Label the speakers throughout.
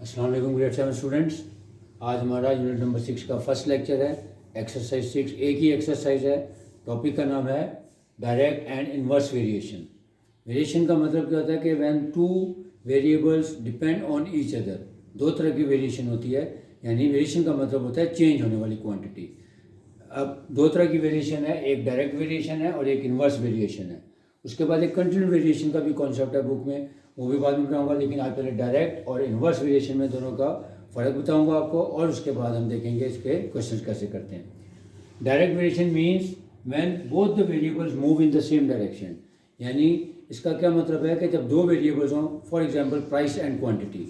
Speaker 1: अस्सलाम वालेकुम grade 7 students. आज हमारा यूनिट नंबर 6 का फर्स्ट लेक्चर है। एक्सरसाइज 6 एक ही एक्सरसाइज है। टॉपिक का नाम है direct and inverse variation. Variation का मतलब क्या होता है कि when two variables depend on each other. दो तरह की वेरिएशन होती है, यानी वेरिएशन का मतलब होता है चेंज होने वाली क्वांटिटी। अब दो तरह की वेरिएशन है, एक डायरेक्ट वेरिएशन है और एक इन्वर्स वेरिएशन है। उसके बाद एक कंटिन्यू वेरिएशन का भी कॉन्सेप्ट है बुक में, वो भी बाद में बताऊंगा, लेकिन आज पहले डायरेक्ट और इन्वर्स वेरिएशन में दोनों का फ़र्क बताऊंगा आपको, और उसके बाद हम देखेंगे इसके क्वेश्चन कैसे करते हैं। Direct variation means when both the variables move in the same direction, यानी इसका क्या मतलब है कि जब दो वेरिएबल्स हों, for example price and quantity.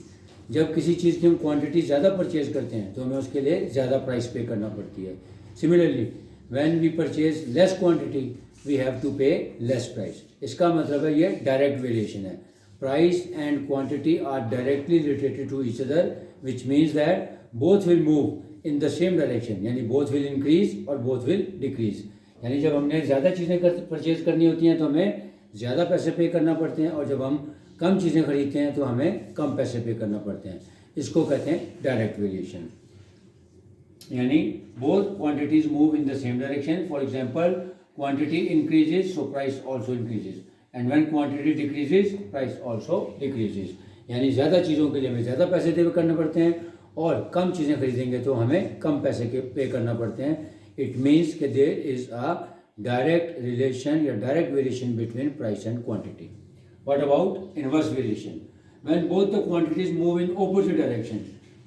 Speaker 1: जब किसी चीज़ की हम क्वांटिटी ज़्यादा परचेज करते हैं तो हमें उसके लिए ज़्यादा प्राइस पे करना पड़ती है। Similarly when we purchase less quantity we have to pay less price. इसका मतलब है ये डायरेक्ट वेरिएशन है। Price and quantity are directly related to each other, which means that both will move in the same direction, यानी both will increase और both will decrease. यानी जब हमने ज़्यादा चीज़ें परचेज करनी होती हैं तो हमें ज़्यादा पैसे पे करना पड़ते हैं, और जब हम कम चीज़ें खरीदते हैं तो हमें कम पैसे पे करना पड़ते हैं। इसको कहते हैं डायरेक्ट वेरिएशन। यानी both quantities move in the same direction. For example quantity increases so price also increases, and when quantity decreases price also decreases. यानी ज़्यादा चीज़ों के लिए हमें ज़्यादा पैसे पे करने पड़ते हैं, और कम चीज़ें खरीदेंगे तो हमें कम पैसे के पे करना पड़ते हैं। इट मीन्स कि there is a direct relation या direct variation between price and quantity. What about inverse variation? When both the quantities move in opposite direction.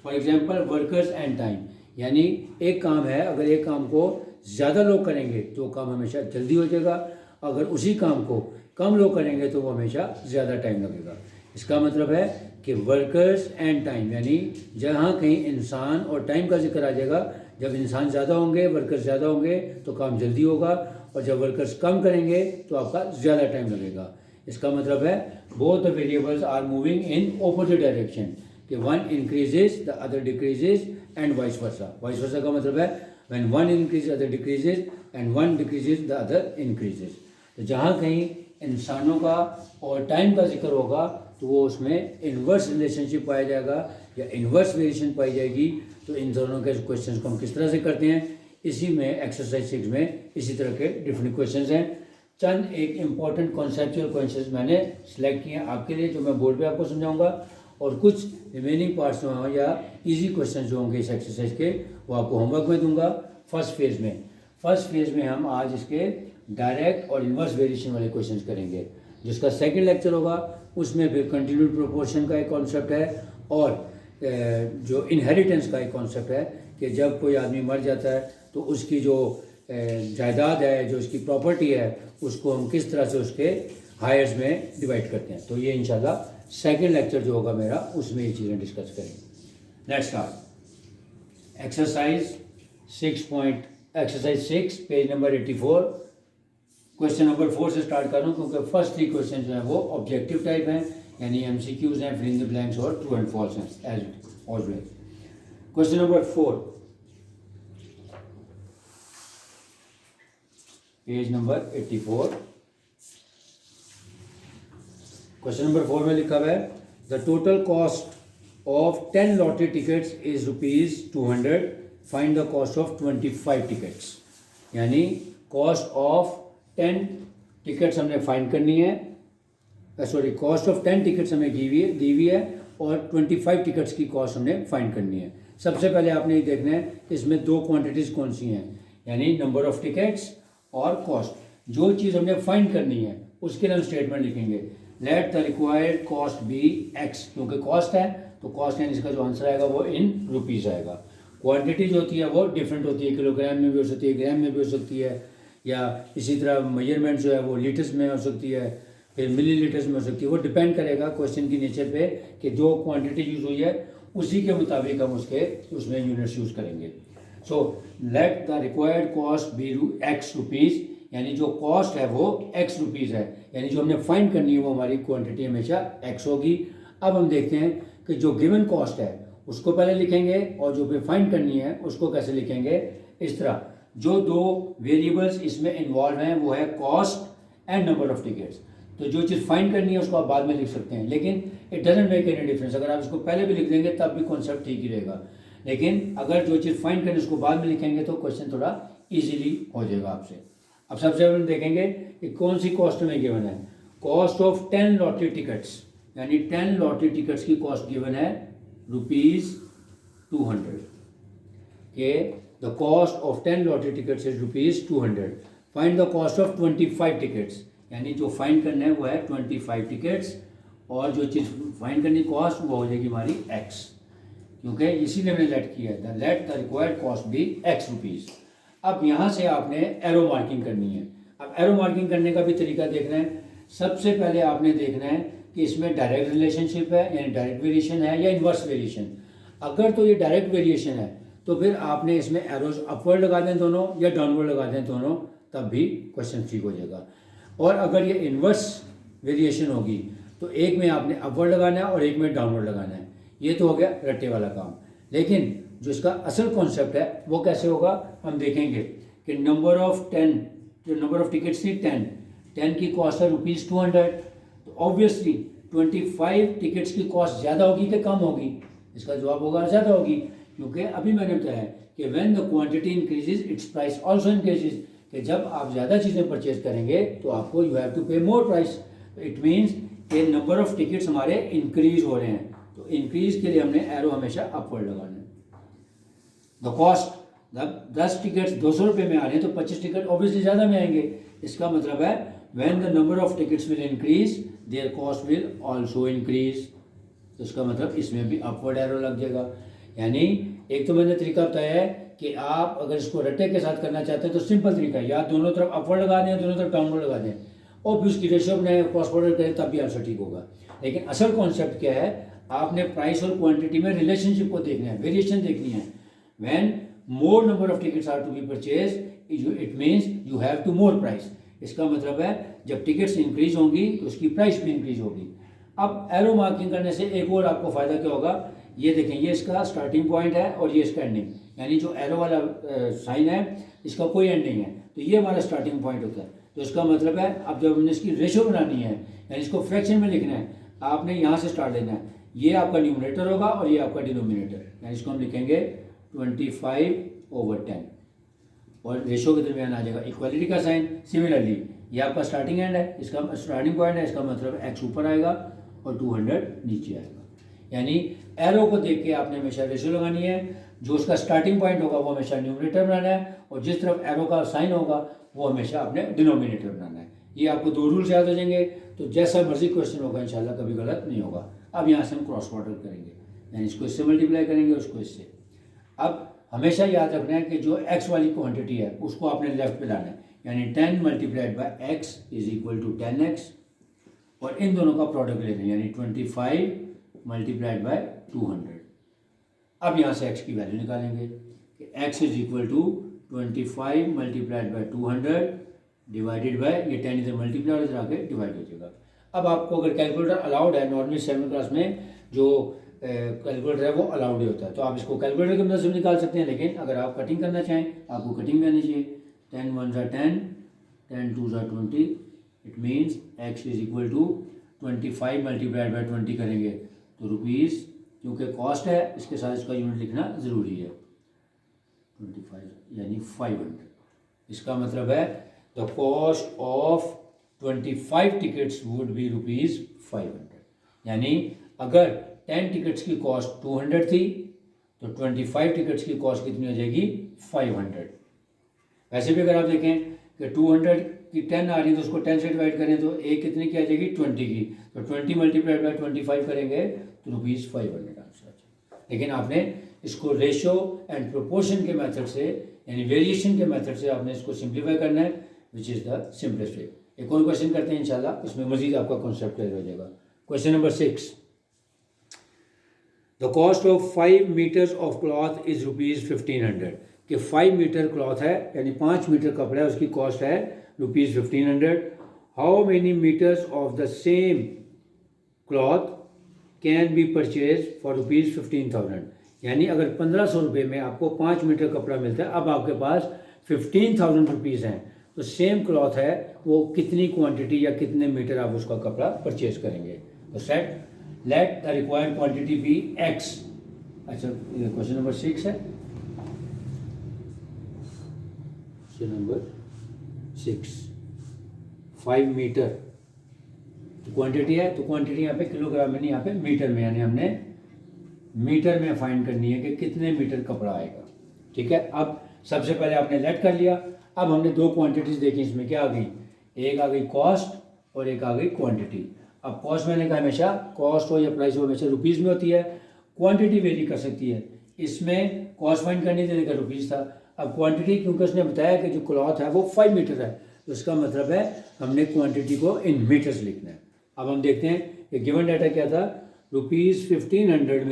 Speaker 1: For example, workers and time. यानी एक काम है, अगर एक काम को ज़्यादा लोग करेंगे तो काम हमेशा जल्दी हो जाएगा, अगर उसी काम को कम लोग करेंगे तो वो हमेशा ज़्यादा टाइम लगेगा। इसका मतलब है कि वर्कर्स एंड टाइम, यानी जहाँ कहीं इंसान और टाइम का जिक्र आ जाएगा, जब इंसान ज़्यादा होंगे, वर्कर्स ज़्यादा होंगे तो काम जल्दी होगा, और जब वर्कर्स कम करेंगे तो आपका ज़्यादा टाइम लगेगा। इसका मतलब है both the variables are moving in opposite direction, कि one increases the other decreases and vice versa. Vice versa का मतलब है when one increase other decreases and one decreases the other increases. तो जहाँ कहीं इंसानों का और टाइम का जिक्र होगा तो वो उसमें इन्वर्स रिलेशनशिप पाया जाएगा या इन्वर्स वेरिएशन पाई जाएगी। तो इन दोनों के क्वेश्चन को हम किस तरह से करते हैं, इसी में एक्सरसाइज 6 में इसी तरह के डिफरेंट क्वेश्चन हैं। चंद एक इम्पॉर्टेंट कॉन्सेप्चुअल क्वेश्चंस मैंने सिलेक्ट किए हैं आपके लिए, जो मैं बोर्ड पे आपको समझाऊंगा, और कुछ रिमेनिंग पार्ट्स में या इजी क्वेश्चंस जो होंगे इस एक्सरसाइज के वो आपको होमवर्क में दूंगा फर्स्ट फेज़ में हम आज इसके डायरेक्ट और इन्वर्स वेरिएशन वाले क्वेश्चंस करेंगे। जिसका सेकंड लेक्चर होगा उसमें फिर कंटिन्यूड प्रोपोर्शन का एक कॉन्सेप्ट है, और जो इनहेरिटेंस का एक कॉन्सेप्ट है कि जब कोई आदमी मर जाता है तो उसकी जो जायदाद है, जो उसकी प्रॉपर्टी है, उसको हम किस तरह से उसके हायर्स में डिवाइड करते हैं। तो ये इंशाल्लाह सेकंड लेक्चर जो होगा मेरा, उसमें ये चीज़ें डिस्कस करेंगे। Let's start exercise 6 page number 84। Question number 4 से स्टार्ट कर रहा हूँ क्योंकि फर्स्ट 3 क्वेश्चन जो है वो ऑब्जेक्टिव टाइप हैं, यानी MCQs हैं, फिल इन द ब्लैंक्स और ट्रू एंड फॉल्स हैं as always. Question number 4 page number 84। Question number 4 में लिखा हुआ है the total cost of 10 lottery tickets is ₹200, find the cost of 25 tickets. यानी कॉस्ट ऑफ 10 टिकट्स हमने find करनी है, सॉरी कॉस्ट ऑफ 10 टिकट्स हमें दी हुई है, और 25 टिकट्स की कॉस्ट हमने फाइंड करनी है। सबसे पहले आपने ये देखना है इसमें दो क्वांटिटीज़ कौन सी हैं, यानी नंबर ऑफ टिकट्स और कॉस्ट। जो चीज़ हमने फाइंड करनी है उसके लिए हम स्टेटमेंट लिखेंगे let the required cost be x, क्योंकि कॉस्ट है तो कॉस्ट यानी इसका जो आंसर आएगा वो इन रुपीज़ आएगा। क्वांटिटी जो होती है वो डिफरेंट होती है, किलोग्राम में भी हो सकती है, ग्राम में भी हो सकती है, या इसी तरह मेजरमेंट जो है वो लीटर्स में हो सकती है, फिर मिली लीटर्स में हो सकती है। वो डिपेंड करेगा क्वेश्चन की नेचर पे कि जो क्वांटिटी यूज़ हुई है उसी के मुताबिक हम उसमें यूनिट्स यूज़ करेंगे। So let the required cost be x rupees, यानी जो कॉस्ट है वो एक्स रुपीज़ है, यानी जो हमने फाइंड करनी है वो हमारी क्वांटिटी हमेशा एक्स होगी। अब हम देखते हैं कि जो गिवन कॉस्ट है उसको पहले लिखेंगे, और जो भी फाइंड करनी है उसको कैसे लिखेंगे, इस तरह। जो दो वेरिएबल्स इसमें इन्वॉल्व हैं वो है cost and number of tickets. तो जो चीज़ फाइंड करनी है उसको आप बाद में लिख सकते हैं, लेकिन it doesn't make any difference. अगर आप इसको पहले भी लिख देंगे तब भी कॉन्सेप्ट ठीक ही रहेगा, लेकिन अगर जो चीज़ फाइंड करनी है उसको बाद में लिखेंगे तो क्वेश्चन थोड़ा ईजिली हो जाएगा आपसे। अब सबसे पहले देखेंगे कि कौन सी कॉस्ट में गिवन है। कॉस्ट ऑफ 10 लॉटरी टिकट्स, यानी 10 लॉटरी टिकट्स की कॉस्ट गिवन है ₹200 के the cost of 10 lottery tickets is ₹200। Find the cost of 25 tickets, यानी जो फाइंड करना है वो है 25 टिकट्स, और जो चीज़ फाइंड करनी कॉस्ट वो हो जाएगी हमारी x, क्योंकि इसीलिए हमने लेट किया है, let the required cost be x rupees. अब यहाँ से आपने एरो मार्किंग करनी है। अब एरो मार्किंग करने का भी तरीका देखना है। सबसे पहले आपने देखना है कि इसमें डायरेक्ट रिलेशनशिप है, यानी डायरेक्ट वेरिएशन है या इन्वर्स वेरिएशन। अगर तो ये डायरेक्ट वेरिएशन है तो फिर आपने इसमें एरोज अपवर्ड लगा दें दोनों या डाउनवर्ड लगा दें दोनों, तब भी क्वेश्चन ठीक हो जाएगा। और अगर ये इन्वर्स वेरिएशन होगी तो एक में आपने अपवर्ड लगाना है और एक में डाउनवर्ड लगाना है। ये तो हो गया रट्टे वाला काम, लेकिन जो इसका असल कॉन्सेप्ट है वो कैसे होगा हम देखेंगे कि नंबर ऑफ 10, जो नंबर ऑफ टिकट्स थी 10 की कॉस्ट है ₹200, तो ऑब्वियसली 25 टिकट्स की कॉस्ट ज़्यादा होगी कि कम होगी? इसका जवाब होगा ज़्यादा होगी, क्योंकि अभी मैंने बताया कि when the quantity increases it's price also increases, कि जब आप ज़्यादा चीज़ें परचेज करेंगे तो आपको यू हैव टू पे मोर प्राइस। इट मीन्स कि नंबर ऑफ टिकट्स हमारे इंक्रीज हो रहे हैं, तो इंक्रीज के लिए हमने एरो हमेशा अपवर्ड लगाना है। द कॉस्ट, जब 10 टिकट्स ₹200 में आ रहे हैं तो 25 टिकट ऑब्वियसली ज़्यादा में आएंगे। इसका मतलब है when the number of tickets will increase their cost will also increase. तो इसका मतलब इसमें भी अपवर्ड एरो लग जाएगा। यानी एक तो मैंने तरीका बताया है कि आप अगर इसको रट्टे के साथ करना चाहते हैं तो सिंपल तरीका है, या दोनों तरफ अपवर्ड लगा दें, दोनों तरफ डाउनवर्ड लगा दें, और फिर उसकी रेशियो बनाए, क्रॉस प्रोडक्ट करें, तब भी आंसर ठीक होगा। लेकिन असल कॉन्सेप्ट क्या है, आपने प्राइस और क्वांटिटी में रिलेशनशिप को देखना है, वेरिएशन देखनी है। When more number of tickets are to be purchased, it means you have to more price। इसका मतलब है जब टिकट्स इंक्रीज होंगी तो उसकी प्राइस भी इंक्रीज होगी। अब एरो मार्किंग करने से एक और आपको फ़ायदा क्या होगा, ये देखें, ये इसका स्टार्टिंग पॉइंट है और ये इसका एंडिंग, यानी जो एरो वाला साइन है इसका कोई एंड नहीं है, तो ये हमारा स्टार्टिंग पॉइंट होता है। तो इसका मतलब है अब जब हमने इसकी रेशो बनानी है, यानी इसको फ्रैक्शन में लिखना है, आपने यहाँ से स्टार्ट लेना है। ये आपका न्यूमरेटर होगा और ये आपका डिनोमिनेटर, यानी इसको हम लिखेंगे 25/10, और रेशो के दरमियान आ जाएगा इक्वालिटी का साइन। सिमिलरली ये आपका स्टार्टिंग एंड है, इसका स्टार्टिंग पॉइंट है, इसका मतलब x ऊपर आएगा और 200 नीचे आएगा। यानी एरो को देख के आपने हमेशा रेशो लगानी है, जो उसका स्टार्टिंग पॉइंट होगा वो हमेशा न्यूमरेटर बनाना है, और जिस तरफ एरो का साइन होगा वो हमेशा आपने डिनोमिनेटर बनाना है। ये आपको 2 रूल्स याद हो जाएंगे, तो जैसा मर्जी क्वेश्चन होगा इंशाल्लाह कभी गलत नहीं होगा। अब यहाँ से हम क्रॉस प्रोडक्ट करेंगे, यानी इसको इससे मल्टीप्लाई करेंगे, उसको इससे। अब हमेशा याद रखना है कि जो x वाली क्वांटिटी है उसको आपने लेफ्ट पे लाना है, यानी 10 × x = 10x, और इन दोनों का प्रोडक्ट लेना है, यानी 25 × 200। अब यहाँ से x की वैल्यू निकालेंगे कि x = 25 × 200 डिवाइडेड बाय, ये 10 इधर मल्टीप्लाई इधर आके डिवाइड हो जाएगा। अब आपको अगर कैलकुलेटर अलाउड है, नॉर्मली 7th क्लास में जो कैलकुलेटर है वो अलाउड होता है, तो आप इसको कैलकुलेटर की मदद से निकाल सकते हैं। लेकिन अगर आप कटिंग करना चाहें आपको कटिंग में आनी चाहिए। 10 1 = 10, 10 2 = 20, इट मीन्स x = 25 × 20 करेंगे तो रुपीज़, क्योंकि कॉस्ट है इसके साथ इसका यूनिट लिखना ज़रूरी है, 25 यानी 500। इसका मतलब है the cost of 25 tickets would be ₹500। यानी अगर 10 टिकट्स की कॉस्ट 200 थी तो 25 टिकट्स की कॉस्ट कितनी हो जाएगी, 500। वैसे भी अगर आप देखें कि 200 की 10 आ रही है तो उसको 10 से डिवाइड करें तो एक कितनी की आ जाएगी, 20 की, तो 20 × 25 करेंगे तो ₹500 आंसर आ जाएगा। लेकिन आपने इसको रेशो एंड प्रोपोर्शन के मेथड से, यानी वेरिएशन के मेथड से आपने इसको सिंप्लीफाई करना है, which is the simplest way. एक और क्वेश्चन करते हैं इंशाल्लाह, इसमें मजीद आपका कॉन्सेप्ट क्लियर हो जाएगा। Question number 6, the cost of 5 metres of cloth is ₹1500। कि 5 मीटर क्लॉथ है, यानी 5 मीटर कपड़ा है, उसकी कॉस्ट है ₹1500। How many metres of the same cloth can be purchase for ₹15,000। यानी अगर 1500 रुपये में आपको 5 मीटर कपड़ा मिलता है, अब आपके पास ₹15,000 हैं, तो सेम क्लॉथ है, वो कितनी क्वांटिटी या कितने मीटर आप उसका कपड़ा परचेज करेंगे। तो set let the required quantity be x. अच्छा, ये क्वेश्चन नंबर 6 है। क्वेश्चन नंबर 6, 5 मीटर क्वांटिटी है, तो क्वांटिटी यहाँ पे किलोग्राम में नहीं, यहाँ पे मीटर में, यानी हमने मीटर में फाइंड करनी है कि कितने मीटर कपड़ा आएगा। ठीक है, अब सबसे पहले आपने लेट कर लिया। अब हमने दो क्वांटिटीज देखी, इसमें क्या आ गई, एक आ गई कॉस्ट और एक आ गई क्वांटिटी। अब कॉस्ट मैंने कहा हमेशा कॉस्ट हो या प्राइस हो हमेशा रुपीज़ में होती है, क्वांटिटी वेरी कर सकती है। इसमें कॉस्ट फाइंड करनी थी लेकिन रुपीज़ था। अब क्वांटिटी क्योंकि उसने बताया कि जो क्लॉथ है वो 5 मीटर है, तो इसका मतलब है हमने क्वांटिटी को इन मीटर्स लिखना है। अब हम देखते हैं कि गिवन डाटा क्या था। ₹1500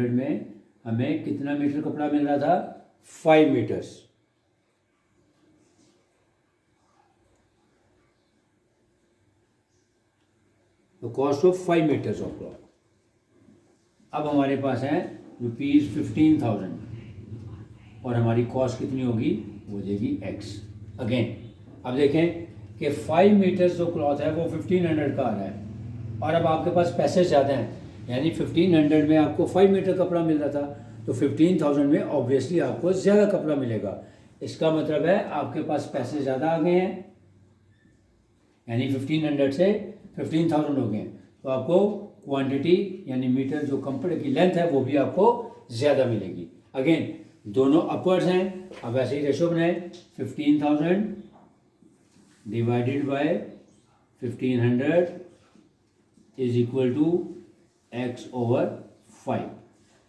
Speaker 1: में हमें कितना मीटर कपड़ा मिल रहा था, 5 मीटर्स। तो cost of 5 metres of cloth. अब हमारे पास है ₹15,000 और हमारी कॉस्ट कितनी होगी, वो देगी एक्स। अगेन अब देखें कि 5 मीटर्स जो क्लॉथ है वो 1500 का आ रहा है, और अब आपके पास पैसे ज़्यादा हैं, यानी 1500 में आपको 5 मीटर कपड़ा मिल रहा था, तो 15,000 में ऑब्वियसली आपको ज़्यादा कपड़ा मिलेगा। इसका मतलब है आपके पास पैसे ज़्यादा आ गए हैं, यानी 1500 से 15,000 हो गए हैं, तो आपको क्वांटिटी यानी मीटर जो कपड़े की लेंथ है वो भी आपको ज़्यादा मिलेगी। अगेन दोनों अपवर्ड्स हैं। अब ऐसे ही रेशो बनाए, 15,000 divided by 1500 is equal to x/5।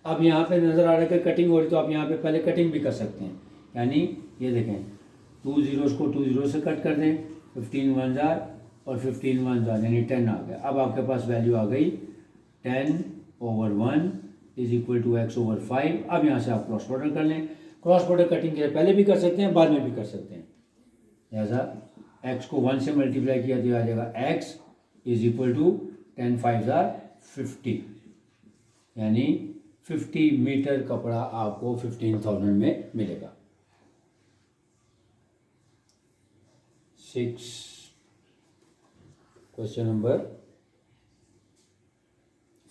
Speaker 1: अब यहाँ पे नज़र आ रहा है कि कटिंग हो रही, तो आप यहाँ पे पहले कटिंग भी कर सकते हैं, यानी ये देखें 2 zeros को 2 zeros से कट कर दें, 15 1 और 15 1 यानी 10 आ गया। अब आपके पास वैल्यू आ गई 10/1 इज इक्वल टू x/5। अब यहाँ से आप क्रॉस प्रोडक्ट कर लें। क्रॉस प्रोडक्ट कटिंग के पहले भी कर सकते हैं, बाद में भी कर सकते हैं। लिहाजा x को 1 से मल्टीप्लाई किया तो आ जाएगा x इज इक्वल टू 10 5 50, यानी 50 मीटर कपड़ा आपको 15,000 में मिलेगा। 6 क्वेश्चन नंबर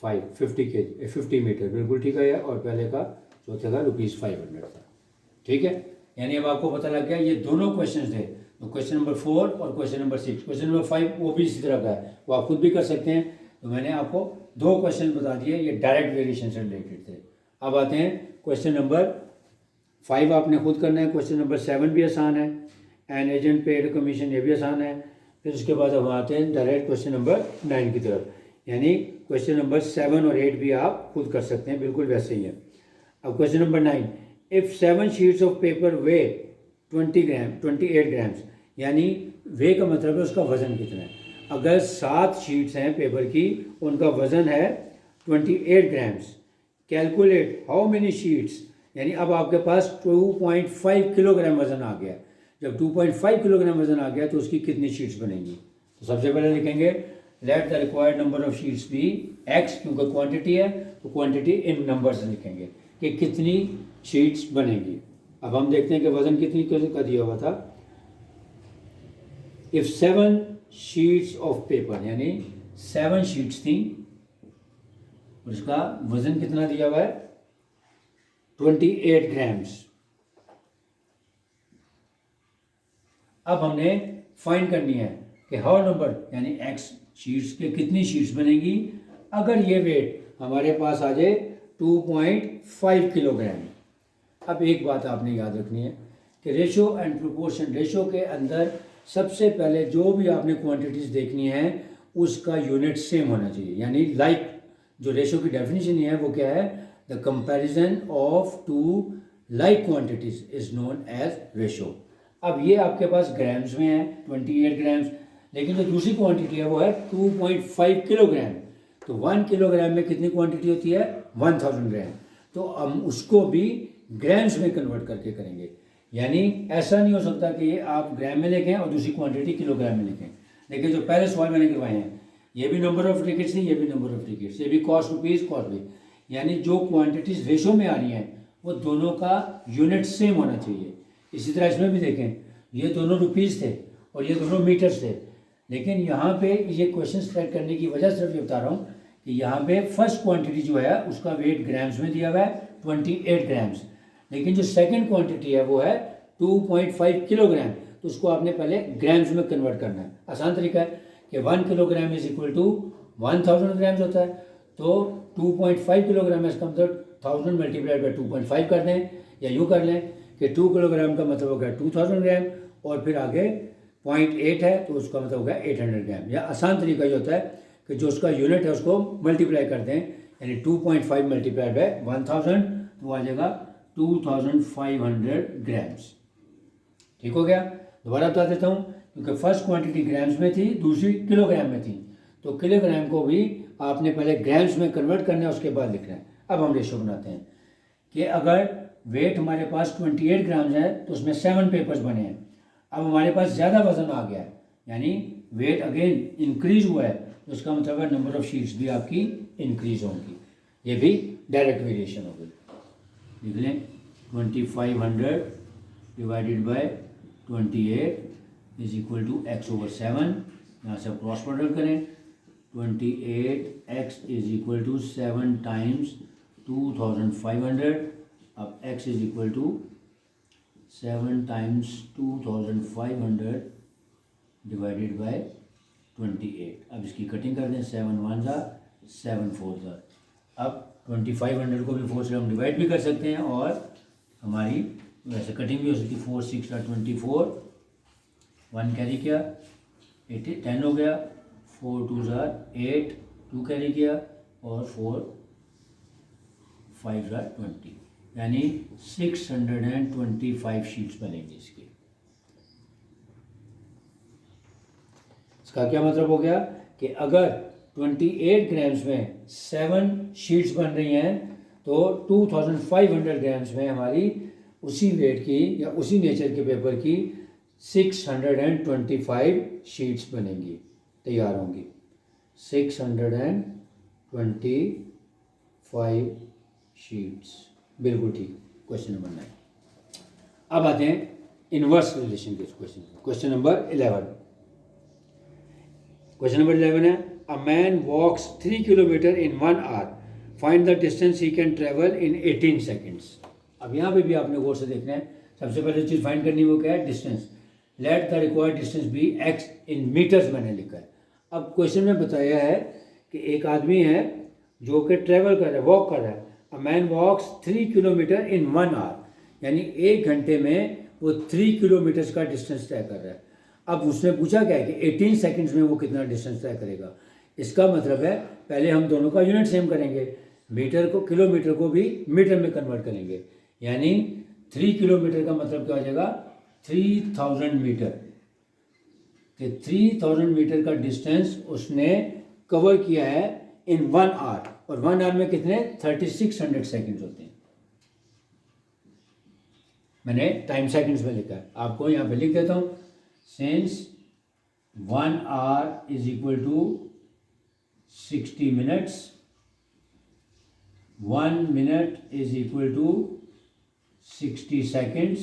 Speaker 1: 5, 50 मीटर बिल्कुल ठीक है, और पहले का चौथे का ₹500 था। ठीक है, यानी अब आपको पता लग गया ये दोनों क्वेश्चन थे, तो क्वेश्चन नंबर 4 और क्वेश्चन नंबर 6। क्वेश्चन नंबर 5 वो भी इसी तरह का है, वो आप खुद भी कर सकते हैं। तो मैंने आपको 2 क्वेश्चन बता दिए, ये डायरेक्ट वेरिएशन से रिलेटेड थे। अब आते हैं क्वेश्चन नंबर 5 आपने खुद करना है। क्वेश्चन नंबर 7 भी आसान है, एन एजेंट पेड कमीशन, ये भी आसान है। फिर उसके बाद अब आते हैं डायरेक्ट क्वेश्चन नंबर 9 की तरफ, यानी क्वेश्चन नंबर 7 और 8 भी आप खुद कर सकते हैं, बिल्कुल वैसे ही है। अब question number 9, if 7 sheets of paper way 28 grams, यानी वे का मतलब है उसका वज़न कितना है। अगर 7 शीट्स हैं पेपर की, उनका वज़न है 28 grams, calculate how many sheets, यानी अब आपके पास 2.5 किलोग्राम वज़न आ गया। जब 2.5 किलोग्राम वज़न आ गया तो उसकी कितनी शीट्स बनेंगी। तो सबसे पहले लिखेंगे let the required number of sheets be x, क्योंकि क्वांटिटी है तो क्वांटिटी इन नंबर्स लिखेंगे कि कितनी शीट्स बनेगी। अब हम देखते हैं कि वज़न कितनी का दिया हुआ था। इफ़ 7 शीट्स ऑफ पेपर, यानी 7 शीट्स थी, उसका वज़न कितना दिया हुआ है 28 ग्राम्स। अब हमने फाइंड करनी है कि हाउ नंबर यानी एक्स शीट्स के कितनी शीट्स बनेगी अगर ये वेट हमारे पास आ जाए 2.5 किलोग्राम। अब एक बात आपने याद रखनी है कि रेशो एंड प्रोपोर्शन, रेशो के अंदर सबसे पहले जो भी आपने क्वांटिटीज देखनी है उसका यूनिट सेम होना चाहिए, यानी लाइक जो रेशो की डेफिनेशन है वो क्या है, the comparison of two like quantities is known as ratio. अब ये आपके पास ग्राम्स में है 28 ग्राम्स, लेकिन जो दूसरी क्वांटिटी है वो है 2.5 किलोग्राम। तो 1 किलोग्राम में कितनी क्वांटिटी होती है 1000 ग्राम, तो हम उसको भी ग्राम्स में कन्वर्ट करके करेंगे। यानी ऐसा नहीं हो सकता कि ये आप ग्राम में लिखें और दूसरी क्वांटिटी किलोग्राम में लिखें। देखिए जो पहले सवाल मैंने करवाए हैं ये भी नंबर ऑफ टिकट्स थी, ये भी नंबर ऑफ टिकट्स, ये भी कॉस्ट रुपीज़ कॉस्ट भी, यानी जो क्वांटिटीज रेशो में आ रही हैं वो दोनों का यूनिट सेम होना चाहिए। इसी तरह इसमें भी देखें, ये दोनों रुपीज़ थे और ये दोनों मीटर्स थे, लेकिन यहाँ पे ये क्वेश्चन सेलेक्ट करने की वजह सिर्फ ये बता रहा हूँ कि यहाँ पे फर्स्ट क्वांटिटी जो है उसका वेट ग्राम्स में दिया हुआ है 28 ग्राम्स, लेकिन जो सेकंड क्वांटिटी है वो है 2.5 किलोग्राम, तो उसको आपने पहले ग्राम्स में कन्वर्ट करना है। आसान तरीका है कि 1 kilogram is equal to 1000 grams होता है, तो 2.5 किलोग्राम इसका मतलब 1000 मल्टीप्लाइड बाई 2.5 कर दें, या यूँ कर लें कि 2 किलोग्राम का मतलब हो गया 2000 ग्राम और फिर आगे 0.8 है तो उसका मतलब हो गया 800 ग्राम। या आसान तरीका ये होता है कि जो उसका यूनिट है उसको मल्टीप्लाई कर दें, यानी 2.5 मल्टीप्लाइड बाई 1000 तो आ जाएगा 2500 ग्राम्स। ठीक हो गया। दोबारा बता देता हूँ, क्योंकि फर्स्ट क्वांटिटी ग्राम्स में थी, दूसरी किलोग्राम में थी, तो किलोग्राम को भी आपने पहले ग्राम्स में कन्वर्ट करना है, उसके बाद लिखना है। अब हम रेशो बनाते हैं कि अगर वेट हमारे पास 28 ग्राम्स है तो उसमें 7 पेपर्स बने हैं। अब हमारे पास ज़्यादा वजन आ गया है, यानी वेट अगेन इंक्रीज हुआ है, तो उसका मतलब है नंबर ऑफ शीट्स भी आपकी इंक्रीज होंगी। ये भी डायरेक्ट वेरिएशन होगी। लिख लें 2500 divided by 28 is equal to x/7। यहाँ से क्रॉस प्रोडक्ट करें, 28x is equal to 7 times 2500। अब x is equal to 7 times 2500 divided by 28। अब इसकी कटिंग कर दें, 7 1 ज़ा 7 4 ज़ा। अब 2500 को भी 4 से हम डिवाइड भी कर सकते हैं और हमारी वैसे कटिंग भी हो सकती है। 4 6 24, 1 कैरी किया, 10 हो गया, 4 2 ज़ा 8, 2 कैरी किया और 4 5 ज़ा 20, यानी 625 शीट्स बनेंगी इसकी। इसका क्या मतलब हो गया कि अगर 28 ग्राम्स में 7 शीट्स बन रही हैं तो 2500 ग्राम्स में हमारी उसी वेट की या उसी नेचर के पेपर की 625 शीट्स बनेंगी, तैयार होंगी। 625 शीट्स, बिल्कुल ठीक। Question number 9। अब आते हैं इनवर्स रिलेशन के क्वेश्चन। Question number 11। क्वेश्चन नंबर 11 है, a man walks 3 kilometre in 1 hour, find the distance he can travel in 18 seconds. अब यहाँ पे भी आपने गौर से देखना है, सबसे पहले चीज़ फाइंड करनी वो क्या है, distance. Let the required distance be x in metres मैंने लिखा है। अब क्वेश्चन में बताया है कि एक आदमी है जो कि ट्रेवल कर रहा है, वॉक कर रहा है। A man walks 3 kilometre in 1 hour, यानी 1 घंटे में वो 3 किलोमीटर्स का डिस्टेंस तय कर रहा है। अब उसने पूछा क्या है कि 18 सेकंड्स में वो कितना डिस्टेंस तय करेगा। इसका मतलब है पहले हम दोनों का यूनिट सेम करेंगे, मीटर को, किलोमीटर को भी मीटर में कन्वर्ट करेंगे, यानी 3 किलोमीटर का मतलब क्या हो जाएगा 3000 मीटर। कि 3000 मीटर का डिस्टेंस उसने कवर किया है इन 1 आवर, और 1 आवर में कितने 3600 सेकंड्स होते हैं। मैंने टाइम सेकंड्स में लिखा है, आपको यहाँ पे लिख देता हूँ। Since 1 hour is equal to 60 minutes, 1 minute is equal to 60 seconds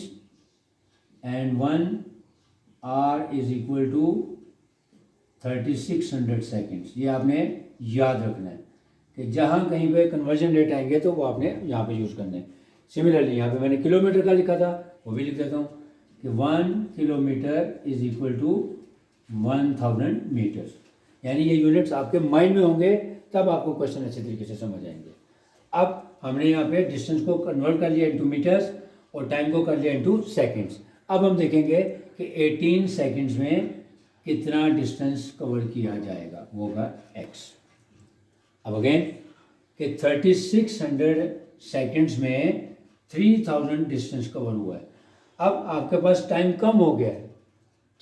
Speaker 1: and 1 hour is equal to 3600 seconds। ये आपने याद रखना है कि जहाँ कहीं पे कन्वर्जन रेट आएंगे तो वो आपने यहाँ पे यूज़ करना है। सिमिलरली यहाँ पे मैंने किलोमीटर का लिखा था, वो भी लिख देता हूँ कि 1 kilometre is equal to 1000 metres. यानी ये यूनिट्स आपके माइंड में होंगे, तब आपको क्वेश्चन अच्छे तरीके से समझ आएंगे। अब हमने यहाँ पे डिस्टेंस को कन्वर्ट कर लिया इनटू मीटर्स और टाइम को कर लिया इनटू सेकंड्स। अब हम देखेंगे कि 18 सेकंड्स में कितना डिस्टेंस कवर किया जाएगा, वो होगा x। अब अगेन कि 3600 सेकंड्स में 3000 डिस्टेंस कवर हुआ है। अब आपके पास टाइम कम हो गया है,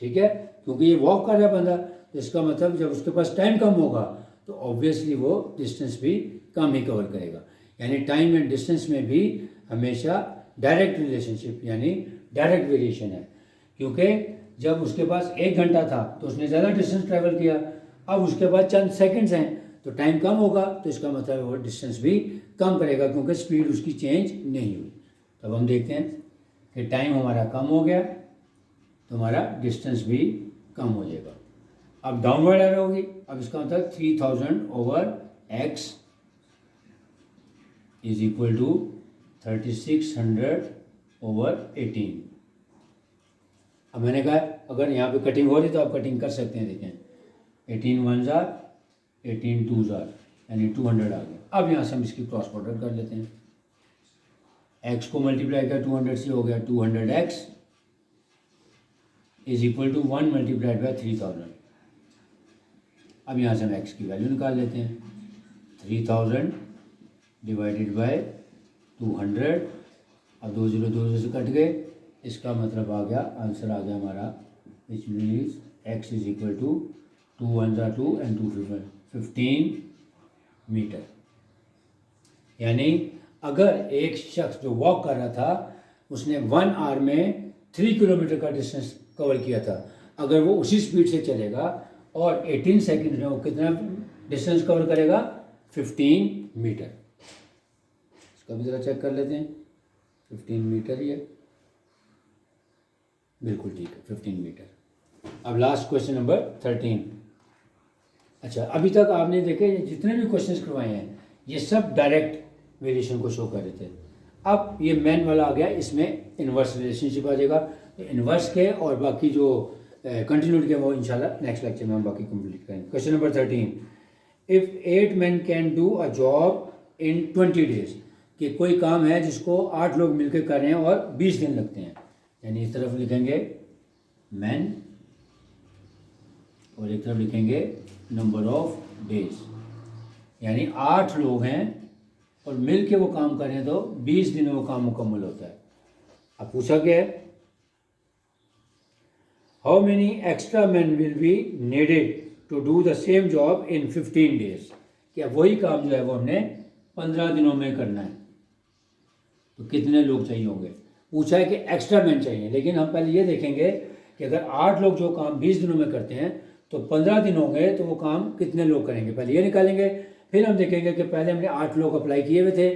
Speaker 1: ठीक है, क्योंकि ये वॉक कर रहा है बंदा, तो इसका मतलब जब उसके पास टाइम कम होगा तो ऑब्वियसली वो डिस्टेंस भी कम ही कवर करेगा। यानी टाइम एंड डिस्टेंस में भी हमेशा डायरेक्ट रिलेशनशिप यानी डायरेक्ट वेरिएशन है, क्योंकि जब उसके पास 1 घंटा था तो उसने ज़्यादा डिस्टेंस ट्रैवल किया, अब उसके पास चंद सेकंड्स हैं तो टाइम कम होगा, तो इसका मतलब वो डिस्टेंस भी कम करेगा क्योंकि स्पीड उसकी चेंज नहीं हुई। तब हम देखते हैं कि टाइम हमारा कम हो गया तो हमारा डिस्टेंस भी कम हो जाएगा। अब डाउनवर्ड एरो होगी, अब इसका मतलब 3000 over x is equal to 3600 over 18। अब मैंने कहा अगर यहाँ पे कटिंग हो रही तो आप कटिंग कर सकते हैं। देखें 18 1 जार 18 2 जार यानी 200 आ गया। अब यहाँ से हम इसकी क्रॉस प्रोडक्ट कर लेते हैं। x को मल्टीप्लाई किया 200 से, हो गया 200x is equal to 1 multiplied by 3000। अब यहाँ से हम x की वैल्यू निकाल लेते हैं। 3000 डिवाइडेड बाय 200, अब 2 0 2 0 से कट गए, इसका मतलब आ गया, आंसर आ गया हमारा which means x is equal to 2 1 जार 2 एंड 2 15 मीटर। यानी अगर एक शख्स जो वॉक कर रहा था उसने 1 आवर में 3 किलोमीटर का डिस्टेंस कवर किया था, अगर वो उसी स्पीड से चलेगा और 18 सेकंड में वो कितना डिस्टेंस कवर करेगा? 15 मीटर। इसका भी ज़रा चेक कर लेते हैं। 15 मीटर ही है, बिल्कुल ठीक है 15 मीटर। अब लास्ट क्वेश्चन नंबर 13। अच्छा, अभी तक आपने देखे जितने भी क्वेश्चंस करवाए हैं ये सब डायरेक्ट वेरिएशन को शो कर रहे थे। अब ये मैन वाला आ गया, इसमें इन्वर्स रिलेशनशिप आ जाएगा। तो इन्वर्स के और बाकी जो कंटिन्यूटी के वो इंशाल्लाह नेक्स्ट लेक्चर में हम बाकी कंप्लीट करेंगे। Question number 13, if 8 men can do a job in 20 days, कि कोई काम है जिसको 8 लोग मिलकर कर रहे हैं और 20 दिन लगते हैं। यानी इस तरफ लिखेंगे मैन और एक तरफ लिखेंगे नंबर ऑफ डेज, यानी 8 लोग हैं और मिल के वो काम करें तो 20 दिन में वो काम मुकम्मल होता है। अब पूछा क्या है, how many extra man will be needed to do the same job in 15 days, कि अब वही काम जो है वो हमने 15 दिनों में करना है, तो कितने लोग चाहिए होंगे। पूछा है कि एक्स्ट्रा मैन चाहिए, लेकिन हम पहले ये देखेंगे कि अगर 8 लोग जो काम 20 दिनों में करते हैं तो 15 दिन हो गए तो वो काम कितने लोग करेंगे, पहले ये निकालेंगे। फिर हम देखेंगे कि पहले हमने 8 लोग अप्लाई किए हुए थे,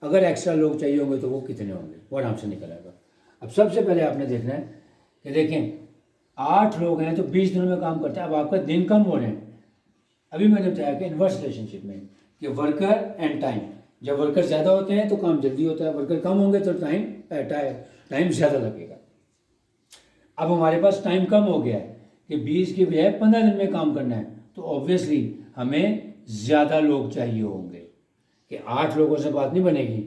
Speaker 1: अगर एक्स्ट्रा लोग चाहिए होंगे तो वो कितने होंगे, वो आराम से निकल आएगा। अब सबसे पहले आपने देखना है कि देखें 8 लोग हैं तो 20 दिनों में काम करते हैं। अब आपका दिन कम हो रहे हैं। अभी मैंने बताया कि इन्वर्स रिलेशनशिप में कि वर्कर एंड टाइम, जब वर्कर ज़्यादा होते हैं तो काम जल्दी होता है, वर्कर कम होंगे तो टाइम ज़्यादा लगेगा। अब हमारे पास टाइम कम हो गया है कि 20 की बजाय 15 दिन में काम करना है, तो ऑब्वियसली हमें ज़्यादा लोग चाहिए होंगे कि 8 लोगों से बात नहीं बनेगी,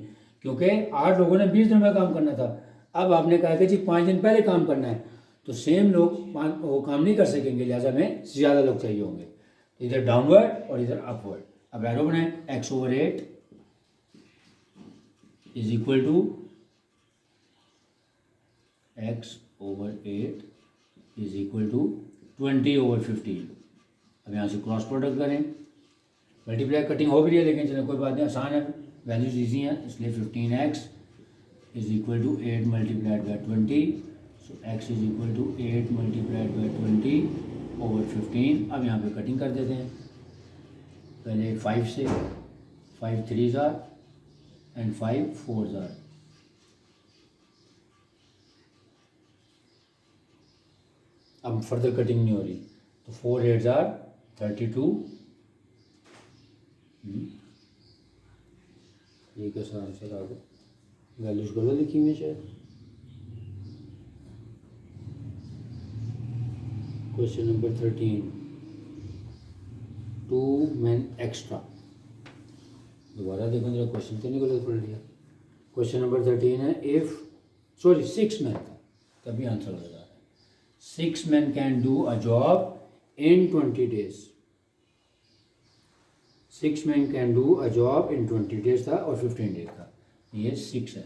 Speaker 1: क्योंकि 8 लोगों ने 20 दिनों में काम करना था। अब आपने कहा कि जी 5 दिन पहले काम करना है, तो सेम लोग वो काम नहीं कर सकेंगे, लिहाजा हमें ज़्यादा लोग चाहिए होंगे। इधर डाउनवर्ड और इधर अपवर्ड। अब एरो बनाएं, x/8 is equal to x/8 is equal to 20/15। अब यहाँ से क्रॉस प्रोडक्ट करें, मल्टीप्लाई कटिंग हो भी रही है लेकिन चलो कोई बात नहीं, आसान है, वैल्यूज ईजी हैं, इसलिए 15x is equal to 8 multiplied by 20, so x is equal to 8 multiplied by 20/15। अब यहाँ पे कटिंग कर देते हैं, पहले 5 से, 5 3 जार एंड 5 4 जार। अब फर्दर कटिंग नहीं हो रही, तो 4 8 जार 32। ये कैसा आंसर आ गया, वैल्यूज गलत लिखी हुई है शायद। Question number 13, 2 men extra. दोबारा देखो जरा, क्वेश्चन तो नहीं गलत पढ़ लिया। क्वेश्चन नंबर 13 है, इफ 6 men था, तभी आंसर लगा है। 6 men can do a job in 20 days। 6 men can do a job in 20 days था और 15 days था, ये 6 है,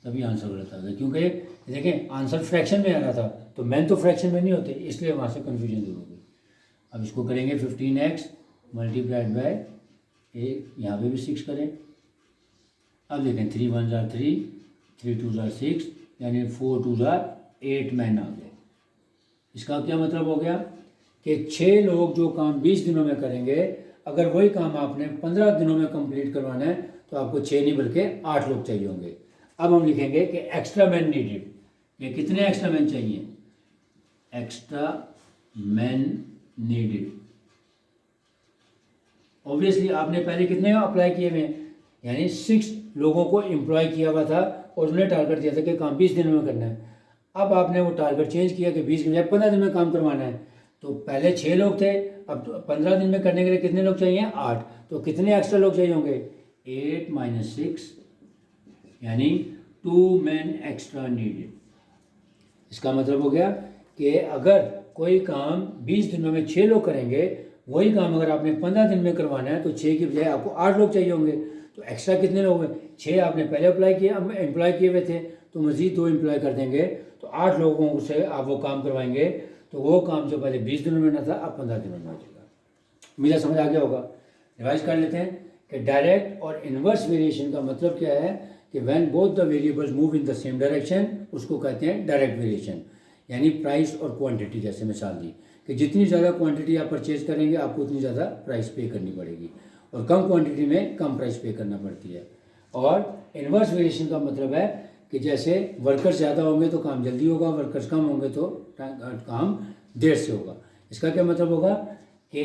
Speaker 1: तभी आंसर गलत आ गया। क्योंकि देखें आंसर फ्रैक्शन में आना था, तो मैन तो फ्रैक्शन में नहीं होते, इसलिए वहाँ से कन्फ्यूजन दूर हो गई। अब इसको करेंगे 15x मल्टीप्लाइड बाय एक, यहाँ पे भी 6 करें। अब देखें 3 1 जार 3, 3 2 जार 6, यानी 4 2 जार 8 मैन आ गए। इसका क्या मतलब हो गया कि 6 लोग जो काम 20 दिनों में करेंगे, अगर वही काम आपने 15 दिनों में कंप्लीट करवाना है तो आपको 6 नहीं बल्कि 8 लोग चाहिए होंगे। अब हम लिखेंगे कि एक्स्ट्रा मैन नीडेड, कि कितने एक्स्ट्रा मैन चाहिए, एक्स्ट्रा मैन नीडेड। ऑब्वियसली आपने पहले कितने अप्लाई किए हुए, यानी 6 लोगों को एम्प्लॉय किया हुआ था और उन्हें टारगेट दिया था कि काम 20 दिनों में करना है। अब आपने वो टारगेट चेंज किया कि 20 के बजाय 15 दिन में काम करवाना है। तो पहले 6 लोग थे, अब 15 दिन में करने के लिए कितने लोग चाहिए, 8। तो कितने एक्स्ट्रा लोग चाहिए होंगे, 8 - 6, यानी 2 मैन एक्स्ट्रा नीडेड। इसका मतलब हो गया कि अगर कोई काम 20 दिनों में 6 लोग करेंगे, वही काम अगर आपने 15 दिन में करवाना है तो 6 की बजाय आपको 8 लोग चाहिए होंगे। तो एक्स्ट्रा कितने लोग हैं, 6 आपने पहले अप्लाई किए, अब एम्प्लॉय किए हुए थे, तो मज़ीद 2 एम्प्लॉय कर देंगे, तो 8 लोगों से आप वो काम करवाएंगे। तो वो काम जो पहले 20 दिनों में ना था, अब 15 दिनों में हो जाएगा। मेरा समझ आ गया होगा। रिवाइज कर लेते हैं कि डायरेक्ट और इन्वर्स वेरिएशन का मतलब क्या है कि when both the variables move in the same direction, उसको कहते हैं डायरेक्ट वेरिएशन। यानी प्राइस और क्वांटिटी, जैसे मिसाल दी कि जितनी ज़्यादा क्वांटिटी आप परचेज करेंगे आपको उतनी ज़्यादा प्राइस पे करनी पड़ेगी, और कम क्वांटिटी में कम प्राइस पे करना पड़ती है। और इन्वर्स वेरिएशन का मतलब है कि जैसे वर्कर्स ज़्यादा होंगे तो काम जल्दी होगा, वर्कर्स कम होंगे तो काम देर से होगा। इसका क्या मतलब होगा कि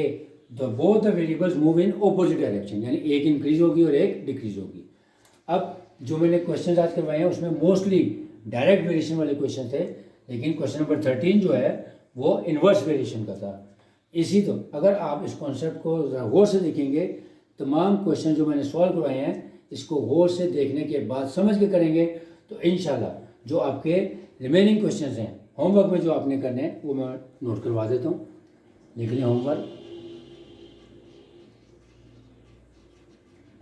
Speaker 1: both the variables move in opposite direction, यानी एक इंक्रीज होगी और एक डिक्रीज होगी। अब जो मैंने क्वेश्चन आज करवाए हैं उसमें मोस्टली डायरेक्ट वेरिएशन वाले क्वेश्चन थे, लेकिन क्वेश्चन नंबर 13 जो है वो इन्वर्स वेरिएशन का था। इसी तो अगर आप इस कॉन्सेप्ट को गौर से देखेंगे, तमाम क्वेश्चन जो मैंने सॉल्व करवाए हैं इसको गौर से देखने के बाद समझ के करेंगे, तो इंशाल्लाह जो आपके रिमेनिंग क्वेश्चन हैं होमवर्क में जो आपने करने हैं वो मैं नोट करवा देता हूँ। लिख लें होमवर्क,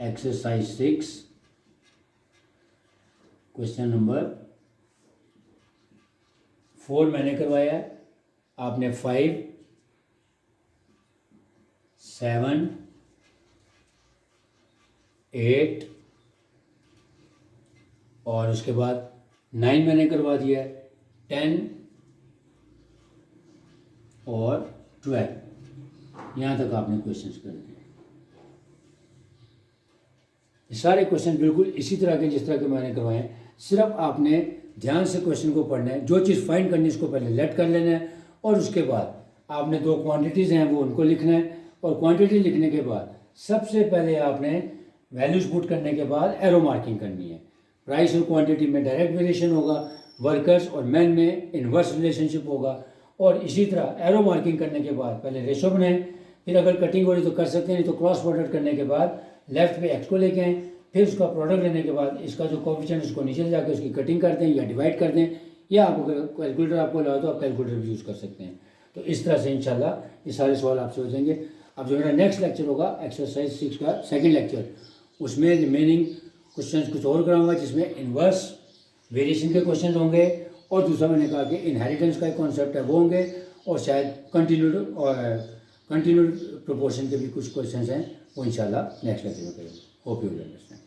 Speaker 1: एक्सरसाइज 6 क्वेश्चन नंबर 4 मैंने करवाया है, आपने 5, 7, 8 और उसके बाद 9 मैंने करवा दिया है, 10 और 12, यहाँ तक आपने क्वेश्चंस कर दिए। ये सारे क्वेश्चन बिल्कुल इसी तरह के जिस तरह के मैंने करवाए हैं, सिर्फ आपने ध्यान से क्वेश्चन को पढ़ना है, जो चीज़ फाइंड करनी है इसको पहले लेट कर लेना है, और उसके बाद आपने 2 क्वांटिटीज़ हैं वो उनको लिखना है, और क्वांटिटी लिखने के बाद सबसे पहले आपने वैल्यूज़ पुट करने के बाद एरो मार्किंग करनी है। प्राइस और क्वांटिटी में डायरेक्ट वेरिएशन होगा, वर्कर्स और मैन में इन्वर्स रिलेशनशिप होगा, और इसी तरह एरो मार्किंग करने के बाद पहले रेशो बनाएं, फिर अगर कटिंग हो रही तो कर सकते हैं, नहीं तो क्रॉस प्रोडक्ट करने के बाद लेफ्ट पे एक्स को लेके आएँ, फिर उसका प्रोडक्ट लेने के बाद इसका जो कोफिशिएंट इसको नीचे ले जाकर उसकी कटिंग कर दें या डिवाइड कर दें, या आप अगर कैलकुलेटर आपको लगा तो आप कैलकुलेटर भी यूज़ कर सकते हैं। तो इस तरह से इंशाल्लाह ये सारे सवाल आपसे हो जाएंगे। अब जो मेरा नेक्स्ट लेक्चर होगा एक्सरसाइज 6 का सेकंड लेक्चर, उसमें रिमेनिंग क्वेश्चंस कुछ और कराऊंगा, जिसमें इन्वर्स वेरिएशन के क्वेश्चन होंगे, और दूसरा मैंने कहा कि इनहेरिटेंस का एक कॉन्सेप्ट है वो होंगे, और शायद कंटिन्यूड प्रोपोर्शन के भी कुछ क्वेश्चन हैं वो इंशाल्लाह नेक्स्ट लेक्चर में करेंगे। Hope you understand.